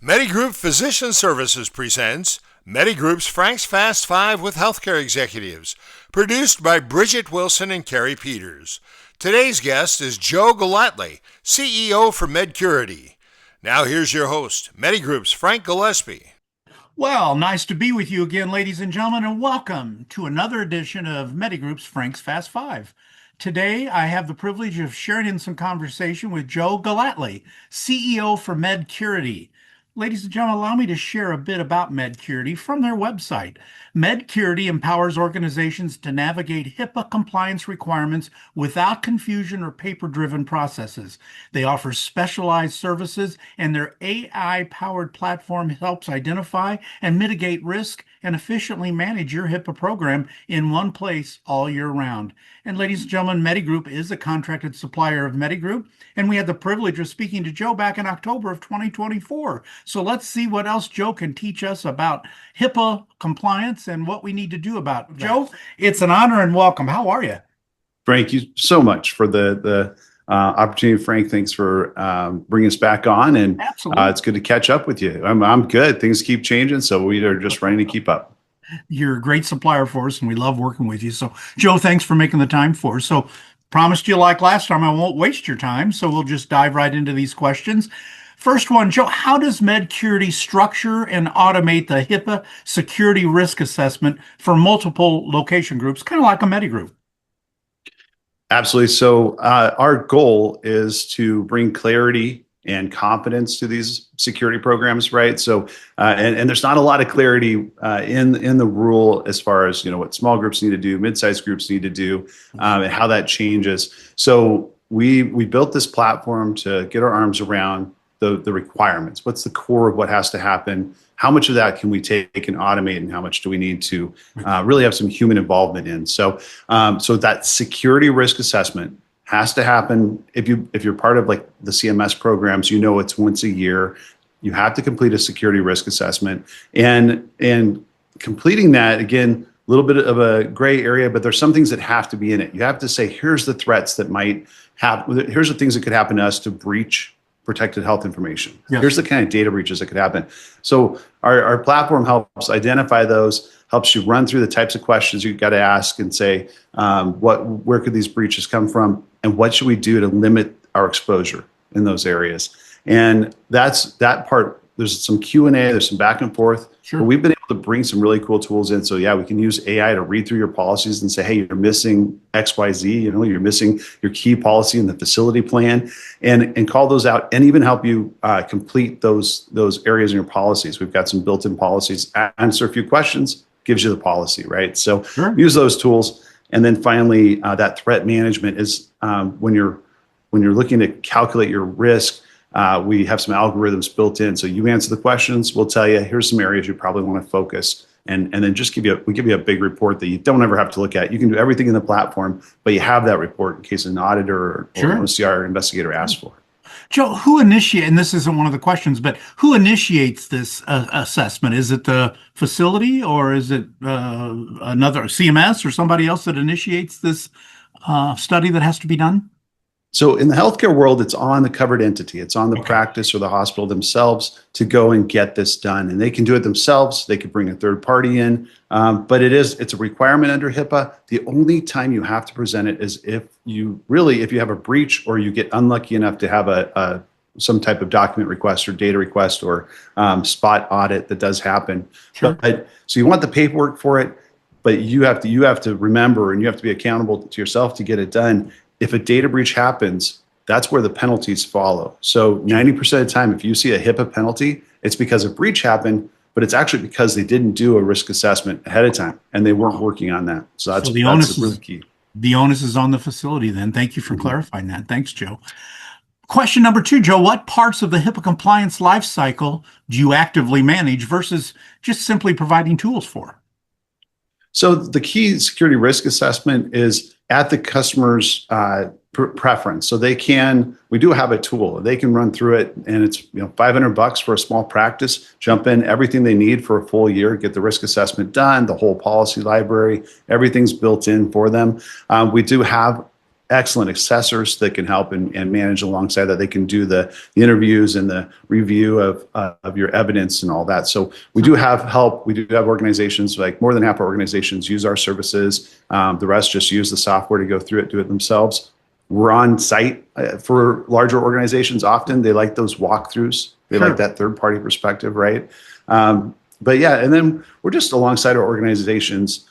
MediGroup Physician Services presents MediGroup's Frank's Fast Five with Healthcare Executives, produced by Bridget Wilson and Carrie Peters. Today's guest is Joe Gellatly, CEO for Medcurity. Now here's your host, MediGroup's Frank Gillespie. Well, nice to be with you again, ladies and gentlemen, and welcome to another edition of MediGroup's Frank's Fast Five. Today, I have the privilege of sharing in some conversation with Joe Gellatly, CEO for Medcurity. Ladies and gentlemen, allow me to share a bit about Medcurity from their website. Medcurity empowers organizations to navigate HIPAA compliance requirements without confusion or paper-driven processes. They offer specialized services, and their AI-powered platform helps identify and mitigate risk and efficiently manage your HIPAA program in one place all year round. And ladies and gentlemen, MediGroup is a contracted supplier of MediGroup, and we had the privilege of speaking to Joe back in October of 2024. So let's see what else Joe can teach us about HIPAA compliance and what we need to do about it. Joe, it's an honor and welcome. How are you? Thank you so much for the opportunity. Frank, thanks for bringing us back on, and it's good to catch up with you. I'm good. Things keep changing, so we are just running to keep up. You're a great supplier for us, and we love working with you. So, Joe, thanks for making the time for us. So, promised you like last time, I won't waste your time, so we'll just dive right into these questions. First one, Joe, how does Medcurity structure and automate the HIPAA security risk assessment for multiple location groups, kind of like a MediGroup? Absolutely. So our goal is to bring clarity and confidence to these security programs, right? So, and there's not a lot of clarity in the rule as far as what small groups need to do, mid-sized groups need to do, and how that changes. So we built this platform to get our arms around the requirements. What's the core of what has to happen? How much of that can we take and automate, and how much do we need to really have some human involvement in? So, so that security risk assessment has to happen. If you're part of like the CMS programs, it's once a year. You have to complete a security risk assessment, and completing that, again, a little bit of a gray area, but there's some things that have to be in it. You have to say, here's the threats that might happen. Here's the things that could happen to us to breach protected health information. Yes. Here's the kind of data breaches that could happen. So our platform helps identify those, helps you run through the types of questions you've got to ask and say, where could these breaches come from, and what should we do to limit our exposure in those areas? And that's that part. There's some Q&A, there's some back and forth. Sure. But we've been able to bring some really cool tools in. So yeah, we can use AI to read through your policies and say, hey, you're missing XYZ, you're missing your key policy in the facility plan, and call those out, and even help you complete those areas in your policies. We've got some built-in policies. Answer a few questions, gives you the policy, right? So sure. Use those tools. And then finally, that threat management is when you're looking to calculate your risk. We have some algorithms built in. So you answer the questions, we'll tell you, here's some areas you probably want to focus, and then just we give you a big report that you don't ever have to look at. You can do everything in the platform, but you have that report in case an auditor or OCR investigator asks for it. Joe, who initiates, and this isn't one of the questions, but who initiates this assessment? Is it the facility, or is it another CMS or somebody else that initiates this study that has to be done? So in the healthcare world, it's on the covered entity. It's on the practice or the hospital themselves to go and get this done. And they can do it themselves. They could bring a third party in. But it's a requirement under HIPAA. The only time you have to present it is if you have a breach, or you get unlucky enough to have some type of document request or data request or spot audit that does happen. Sure. So you want the paperwork for it, but you have to remember, and you have to be accountable to yourself to get it done. If a data breach happens, that's where the penalties follow. So 90% of the time, if you see a HIPAA penalty, it's because a breach happened, but it's actually because they didn't do a risk assessment ahead of time and they weren't working on that. So that's really key. The onus is on the facility then. Thank you for clarifying that. Thanks, Joe. Question number 2, Joe, what parts of the HIPAA compliance lifecycle do you actively manage versus just simply providing tools for? So the key security risk assessment is at the customer's preference. So we do have a tool. They can run through it, and it's $500 for a small practice, jump in everything they need for a full year, get the risk assessment done, the whole policy library, everything's built in for them. We do have excellent assessors that can help and manage alongside that. They can do the interviews and the review of your evidence and all that. So we do have help. We do have organizations, like more than half our organizations use our services. The rest just use the software to go through it, do it themselves. We're on site for larger organizations. Often they like those walkthroughs. They like that third-party perspective, right? But yeah, and then we're just alongside our organizations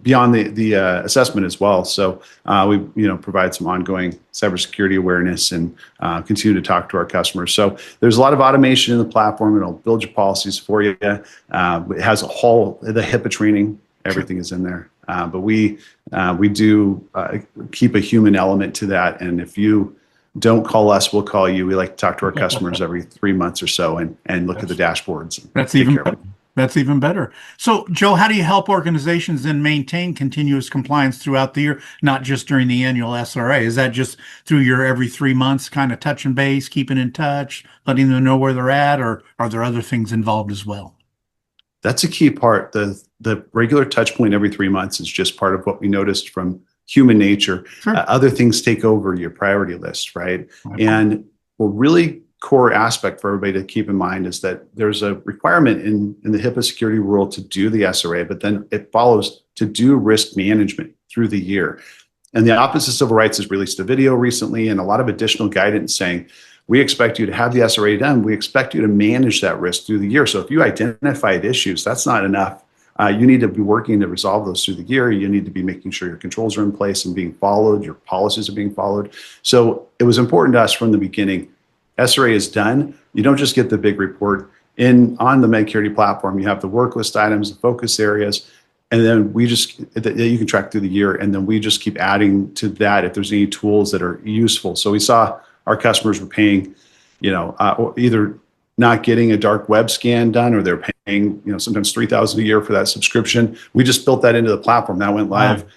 beyond the assessment as well. So we provide some ongoing cybersecurity awareness and continue to talk to our customers. So there's a lot of automation in the platform. It'll build your policies for you. It has the HIPAA training. Everything is in there. But we do keep a human element to that. And if you don't call us, we'll call you. We like to talk to our customers every 3 months or so and look at the dashboards. That's even better. So, Joe, how do you help organizations then maintain continuous compliance throughout the year, not just during the annual SRA? Is that just through your every 3 months kind of touch and base, keeping in touch, letting them know where they're at, or are there other things involved as well? That's a key part. The regular touch point every 3 months is just part of what we noticed from human nature. Other things take over your priority list, right? Okay. And a really core aspect for everybody to keep in mind is that there's a requirement in the HIPAA security rule to do the SRA, but then it follows to do risk management through the year. And the Office of Civil Rights has released a video recently and a lot of additional guidance saying, we expect you to have the SRA done. We expect you to manage that risk through the year. So if you identified issues, that's not enough. You need to be working to resolve those through the year. You need to be making sure your controls are in place and being followed. Your policies are being followed. So it was important to us from the beginning. SRA is done. You don't just get the big report. On the Medcurity platform, you have the work list items, the focus areas, and then you can track through the year, and then we just keep adding to that if there's any tools that are useful. So we saw our customers were paying, either not getting a dark web scan done, or they're paying, sometimes $3,000 a year for that subscription. We just built that into the platform. That went live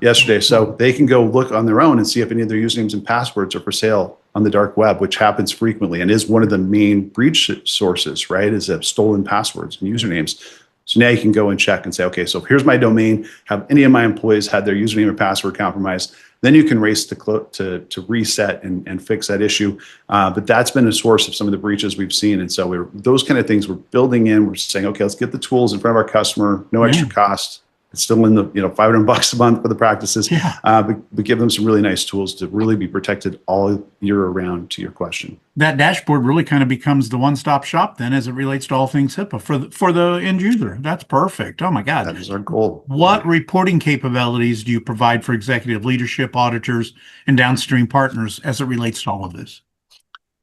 yesterday, so they can go look on their own and see if any of their usernames and passwords are for sale on the dark web, which happens frequently and is one of the main breach sources, right? Is stolen passwords and usernames. So now you can go and check and say, okay, so here's my domain. Have any of my employees had their username or password compromised? Then you can race to reset and fix that issue. But that's been a source of some of the breaches we've seen. And so those kind of things we're building in. We're saying, okay, let's get the tools in front of our customer, no extra cost. It's still in the $500 a month for the practices, but give them some really nice tools to really be protected all year around. To your question, that dashboard really kind of becomes the one-stop shop then, as it relates to all things HIPAA for the end user. That's perfect. Oh my God, that is our goal. What reporting capabilities do you provide for executive leadership, auditors, and downstream partners as it relates to all of this?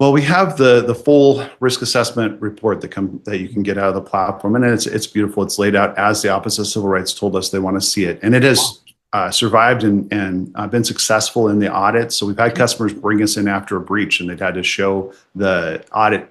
Well, we have the full risk assessment report that you can get out of the platform, and it's beautiful. It's laid out as the Office of Civil Rights told us they want to see it, and it has survived and been successful in the audit. So we've had customers bring us in after a breach, and they've had to show the auditors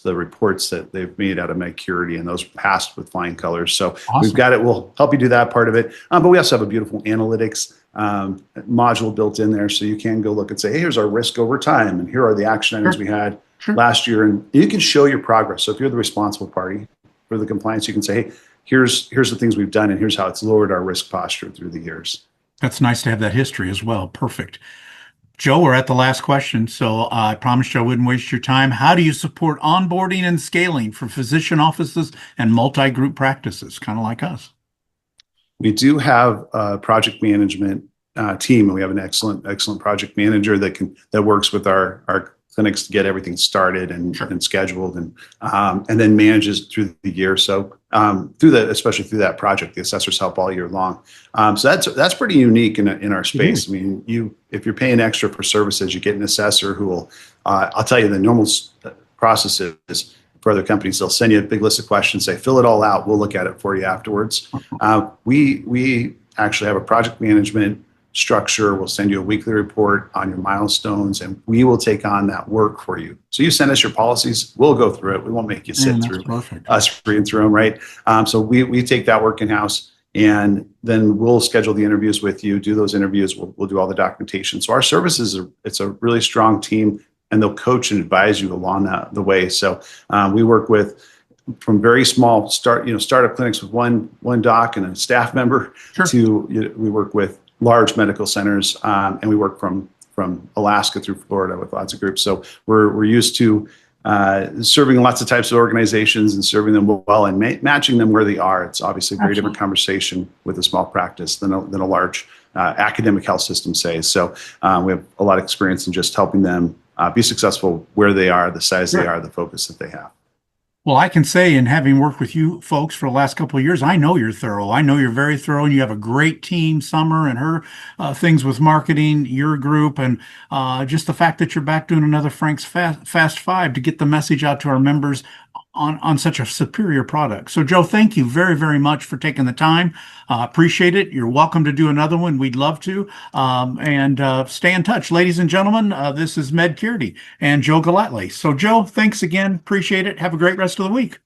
the reports that they've made out of Medcurity, and those passed with flying colors. So we've got it. We'll help you do that part of it, but we also have a beautiful analytics module built in there, so you can go look and say, hey, here's our risk over time, and here are the action items we had last year, and you can show your progress. So if you're the responsible party for the compliance, you can say, hey, here's the things we've done, and here's how it's lowered our risk posture through the years. That's nice to have that history as well. Perfect. Joe, we're at the last question, so I promised I wouldn't waste your time. How do you support onboarding and scaling for physician offices and multi-group practices, kind of like us? We do have a project management team, and we have an excellent project manager that works with our clinics to get everything started and scheduled, and then manages through the year. So especially through that project, the assessors help all year long. So that's pretty unique in our space. I mean, if you're paying extra for services, you get an assessor who will. I'll tell you, the normal process is, for other companies, they'll send you a big list of questions, say, fill it all out. We'll look at it for you afterwards. We actually have a project management structure. We'll send you a weekly report on your milestones, and we will take on that work for you. So you send us your policies, we'll go through it. We won't make you sit through us reading through them, right? So we take that work in-house, and then we'll schedule the interviews with you, do those interviews. We'll do all the documentation. So our services, it's a really strong team, and they'll coach and advise you along the way. So we work with, from very small startup clinics with one doc and a staff member, to we work with large medical centers, and we work from Alaska through Florida with lots of groups. So we're used to serving lots of types of organizations and serving them well and matching them where they are. It's obviously a very different conversation with a small practice than a large academic health system, say. So we have a lot of experience in just helping them be successful where they are, the size they are, the focus that they have. Well, I can say, in having worked with you folks for the last couple of years, I know you're thorough. I know you're very thorough, and you have a great team, Summer and her things with marketing, your group, and just the fact that you're back doing another Frank's Fast Five to get the message out to our members on such a superior product. So, Joe, thank you very, very much for taking the time. Appreciate it. You're welcome to do another one. We'd love to. And stay in touch. Ladies and gentlemen, this is Medcurity and Joe Gellatly. So, Joe, thanks again. Appreciate it. Have a great rest of the week.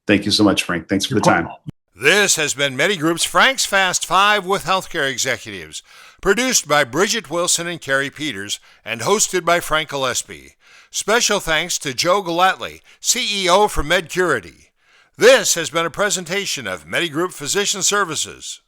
Thank you so much, Frank. Thanks for the time. This has been MediGroup's Frank's Fast Five with Healthcare Executives, produced by Bridget Wilson and Carrie Peters, and hosted by Frank Gillespie. Special thanks to Joe Gellatly, CEO for Medcurity. This has been a presentation of MediGroup Physician Services.